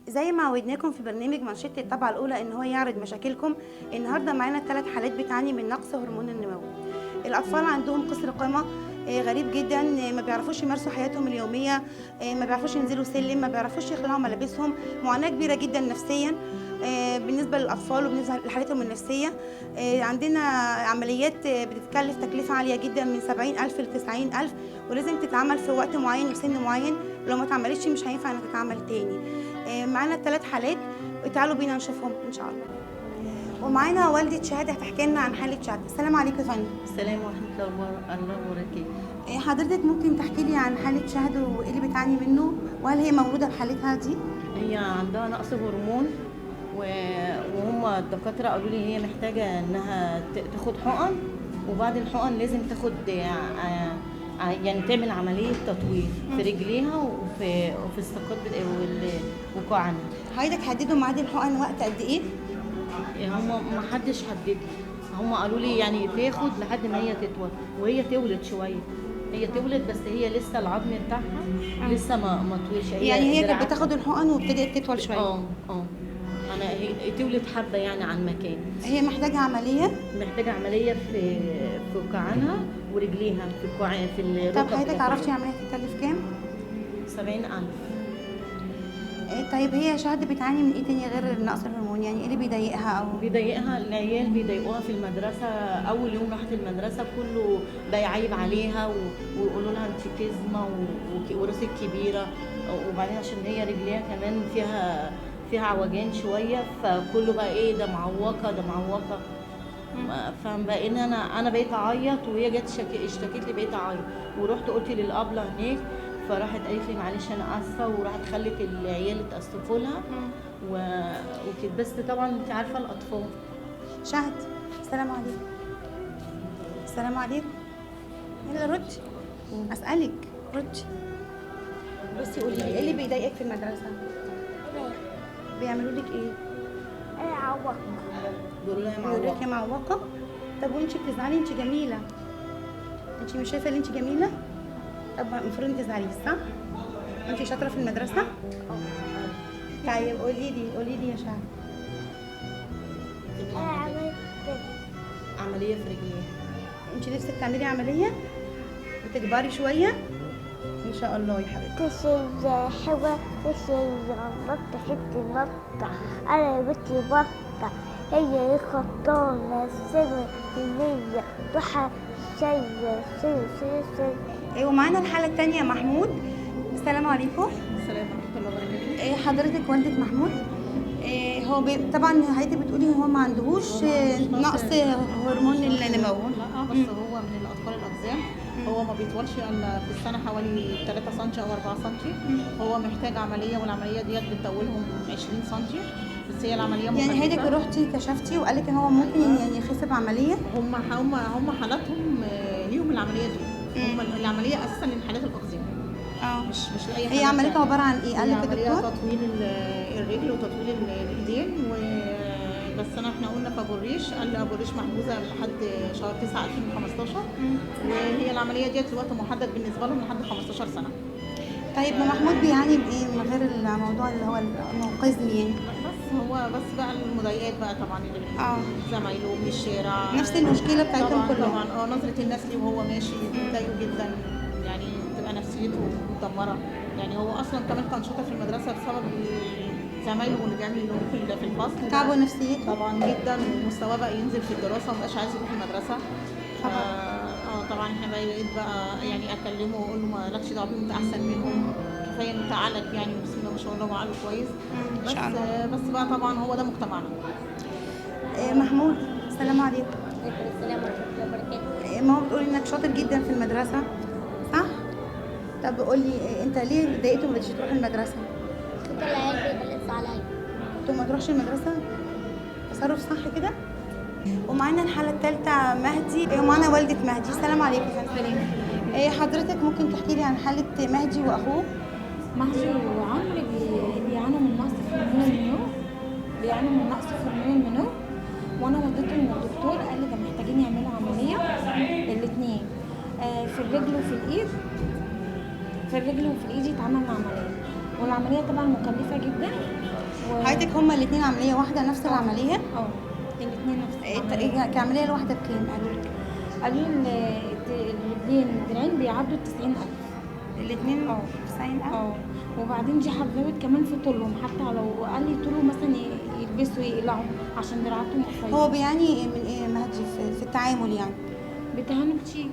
زي ما عودناكم في برنامج منشطة الطبعة الأولى إن هو يعرض مشاكلكم، النهارده معانا 3 حالات بتعاني من نقص هرمون النمو. الأطفال عندهم قصر قامة غريب جدا، ما بيعرفوش يمارسوا حياتهم اليومية، ما بيعرفوش ينزلوا سلم، ما بيعرفوش يخلعوا ملابسهم، معاناة كبيرة جدا نفسيا بالنسبة للأطفال وبالنسبة لحالتهم النفسية. عندنا عمليات بتتكلف تكلفة عالية جدا من 70,000 ل 90,000، ولازم تتعمل في وقت معين وسن معين، ولو ما اتعملتش مش هينفع انها تتعمل تاني. معانا 3 حالات، تعالوا بينا نشوفهم ان شاء الله. ومعانا والدة شهد هتحكي لنا عن حالة شهد. السلام عليكم يا فندم. السلام ورحمة الله وبركاته. حضرتك ممكن تحكي لي عن حالة شهد وايه اللي بتعاني منه، وهل هي مولودة بحالتها دي؟ هي عندها نقص هرمون وهم الدكاترة قالوا لي هي محتاجة انها تاخد حقن، وبعد الحقن لازم تاخد يعني تعمل عملية تطويل في رجليها وفي الساقات وكوعها. حضرتك حددوا ميعاد الحقن وقت قد ايه؟ هم ما حدش حدد لي، هم قالوا لي يعني تاخد لحد ما هي تطول، وهي تولد شويه، هي تولد بس هي لسه العظم بتاعها لسه ما طولش. يعني هي كانت بتاخد الحقن وابتدت تطول شويه. انا هي تولد حبه يعني عن مكان. هي محتاجه عمليه؟ محتاجه عمليه في كوعها ورجليها في في الركب. طب حضرتك عرفتي عمليه تكلف كام؟ 70,000. طيب هي شهد بتعاني من ايه تاني غير نقص الهرمون؟ يعني ايه اللي بيضايقها؟ او بيضايقها العيال بيضايقوها في المدرسه. اول يوم راحت المدرسه كله بقى يعيب عليها ويقولوا لها انت كزمه وراسك كبيره، وبعدين عشان هي رجليها كمان فيها عوجان شويه، فكله بقى ايه ده معوقه ده معوقه. فبقينا انا بقيت اعيط، وهي جت اشتكت لي بقيت اعيط، ورحت قلت للابله هناك، فراحت قالت لي معلش انا اسفه، وراحت خلت العيال يتاسفوا لها وكده. بس طبعا انت عارفه الاطفال. شهد السلام عليكم. السلام عليكم. يلا ردي. اسالك ردي. بصي قولي لي ايه اللي بيضايقك في المدرسه؟ بيعملوا لك ايه؟ عوق. بيقولوا لها بيقولوا لك يا معوقه. طب وانت بتزعلي؟ انت جميله، انت مش شايفه ان انت جميله؟ طب المفروض انت تزعلي صح؟ انت شاطره في المدرسه؟ طيب قولي لي يا شهد. عمليه في رجليها. انت نفسك تعملي عمليه وتكبري شويه ان شاء الله يا حبيبتي. تشي حوا تشي نطة حتة نطة أنا بنتي بطة هي خطانة السنة اللي ضحى شي. ايوه معانا الحاله الثانيه محمود. السلام عليكم. السلام ورحمه الله وبركاته. حضرتك والده محمود. هو طبعا حضرتك بتقولي هو ما عندهوش نقص هرمون النمو. لا بس هو من الاطفال الاقزام، هو ما بيطولش الا في السنه حوالي 3 سم او 4 سم. هو محتاج عمليه، والعمليه ديت بتطولهم 20 سم، بس هي العمليه يعني حضرتك رحتي كشفتي وقال لك ان هو ممكن يعني يخف بعمليه؟ هم حالاتهم ليهم العمليه دي. هم العمليه اساسا لحالات الاقزام، مش لاي حاجه. هي عمليتها عباره عن ايه؟ قال لك عمليه الدكتور تطويل الرجل وتطويل الايدين بس احنا قلنا في ابو الريش، قال لي ابو الريش محجوزه لحد شهر 9 2015، وهي العمليه ديت لوقت محدد بالنسبه لهم لحد 15 سنه. طيب محمود بيعاني بايه من غير الموضوع اللي هو المنقذني يعني؟ بس بقى المضايقات بقى طبعا اللي زمايله من الشارع، نفس المشكله بتاعتهم كلهم. طبعا نظره الناس ليه وهو ماشي بتضايقه جدا، يعني بتبقى نفسيته مدمره. يعني هو اصلا كمان كان شاطر في المدرسه بسبب زمايله اللي بيعملوا في الفصل تعبوا نفسيته طبعا جدا، ومستواه بقى ينزل في الدراسه ومبقاش عايز يروح المدرسه. طبعا احنا بقيت بقى يعني اكلمه واقول له مالكش دعوه بيهم، انت احسن منهم، كفايه انت عقلك يعني بسم الله ما شاء الله وعقله كويس. بس بقى طبعا هو ده مجتمعنا. محمود السلام عليكم. السلام ورحمة الله وبركاته. ماما بتقول انك شاطر جدا في المدرسه صح؟ طب قول لي انت ليه اتضايقت وما رضيتش تروح المدرسه؟ كنت العيال بيغلسوا عليا. انت ما تروحش المدرسه؟ تصرف صح كده؟ ومعانا الحاله الثالثه مهدي، ومعانا والده مهدي. السلام عليكم. حضرتك ممكن تحكي لي عن حاله مهدي واخوه؟ مهدي وعمرو بيعانوا من نقص في هرمون النمو، بيعانوا من نقص في هرمون النمو، وانا وديتهم للدكتور قال لي ده محتاجين يعملوا عمليه الاثنين، في الرجل وفي الايد، في الرجل وفي الايد يتعمل عمليه، والعمليه طبعا مكلفه جدا حضرتك هما الاثنين عمليه واحده نفس العمليه؟ الاثنين نفس العملية. كعمليه الواحده بكام قالوا لك؟ قالوا لي الرجلين الدراعين بيعدوا 90,000. الاثنين اه 90,000. وبعدين دي هتزود كمان في طولهم، حتى لو قال لي طوله مثلا يلبسوا يقلعوا عشان دراعاتهم قصيره. هو بيعاني من ايه مهدي في التعامل يعني؟ بتهانوا كتير،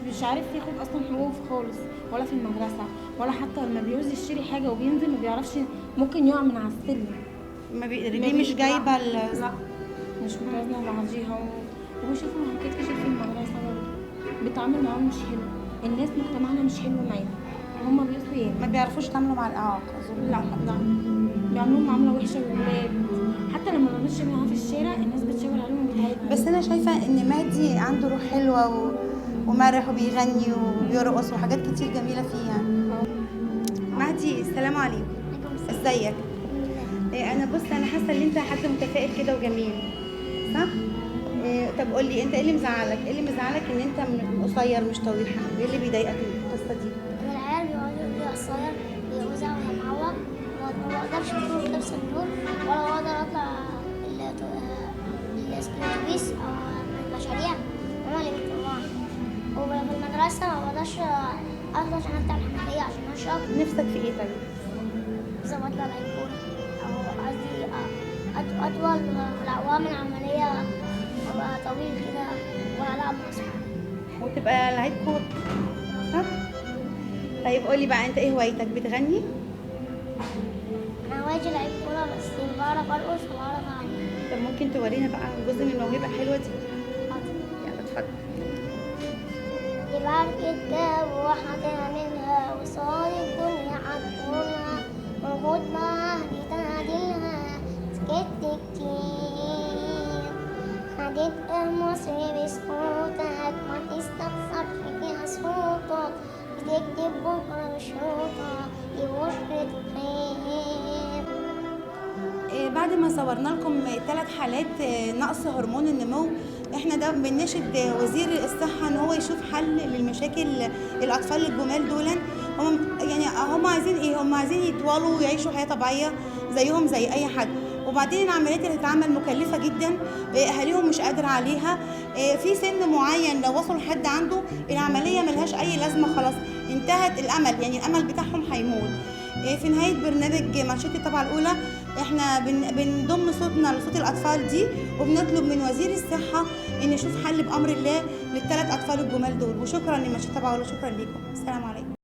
مش عارف ياخد اصلا حقوقه خالص، ولا في المدرسه، ولا حتى لما بيعوز يشتري حاجه وبينزل ما بيعرفش، ممكن يقع من على السلم. رجليه مش جايبه لا مش متوازنه بعضيها وبشوفهم حكايات كتير في المدرسه برضه بيتعامل معاهم مش حلو، الناس مجتمعنا مش حلو معاهم، هما بيقصوا ايه؟ ما بيعرفوش يتعاملوا مع الاعاق. لا بيعملوا معامله وحشه للولاد، حتى لما بنمشي معاها في الشارع الناس بتشاور عليهم وبتهاجم. بس انا شايفه ان مهدي عنده روح حلوه ومرح وبيغني وبيرقص وحاجات كتير جميله فيه يعني. مهدي السلام عليكم. ازيك؟ انا بص انا حاسه ان انت حد متفائل كده وجميل صح؟ طب قول لي انت ايه اللي مزعلك؟ ايه اللي مزعلك ان انت قصير مش طويل؟ ايه اللي بيضايقك من القصه دي؟ ان العيال بيقعدوا يقولوا لي قصير بيوزعوا وهي معوج، ما بقدرش اشوف لبس النور ولا بقدر اطلع الاتوبيس او المشاريع، هما اللي بيطلعوني. وفي المدرسه ما بقدرش اطلع عشان افتح الحنفيه عشان اشرب. نفسك في ايه طيب؟ إذا ما أطلع لعيب كورة أو قصدي أطول في الأعوام العملية، أبقى طويل كده وألعب مع أصحابي. وتبقى لعيب كوره صح؟ طيب قولي بقى انت ايه هوايتك؟ بتغني؟ أنا هوايتي لعيب كورة بس بعرف أرقص وبعرف أغني. طب ممكن تورينا بقى جزء من الموهبه الحلوه دي؟ يلا اتفضل. يبقى كتاب واحدة منها وصال الدنيا عطولها وخد بعهدي تعديلها سكت كتير خدت مصر بسكوتك ما تستخسرش فيها صوتك بتكتب بكرة بشروطك دي بشرة خير. بعد ما صورنا لكم 3 حالات نقص هرمون النمو، احنا ده بنناشد وزير الصحه ان هو يشوف حل للمشاكل الاطفال الجمال دول. هم عايزين ايه؟ هم عايزين يطولوا ويعيشوا حياه طبيعيه زيهم زي اي حد. وبعدين العمليات اللي هتتعمل مكلفه جدا، اهاليهم مش قادره عليها، في سن معين لو وصلوا لحد عنده العمليه ملهاش اي لازمه، خلاص انتهت الامل، يعني الامل بتاعهم هيموت. في نهايه برنامج منشطة الطبعة الاولى احنا بنضم صوتنا لصوت الاطفال دي، وبنطلب من وزير الصحه ان يشوف حل بامر الله لل3 اطفال الجمال دول. وشكرا لمنشطة الطبعة الاولى، شكرا لكم، السلام عليكم.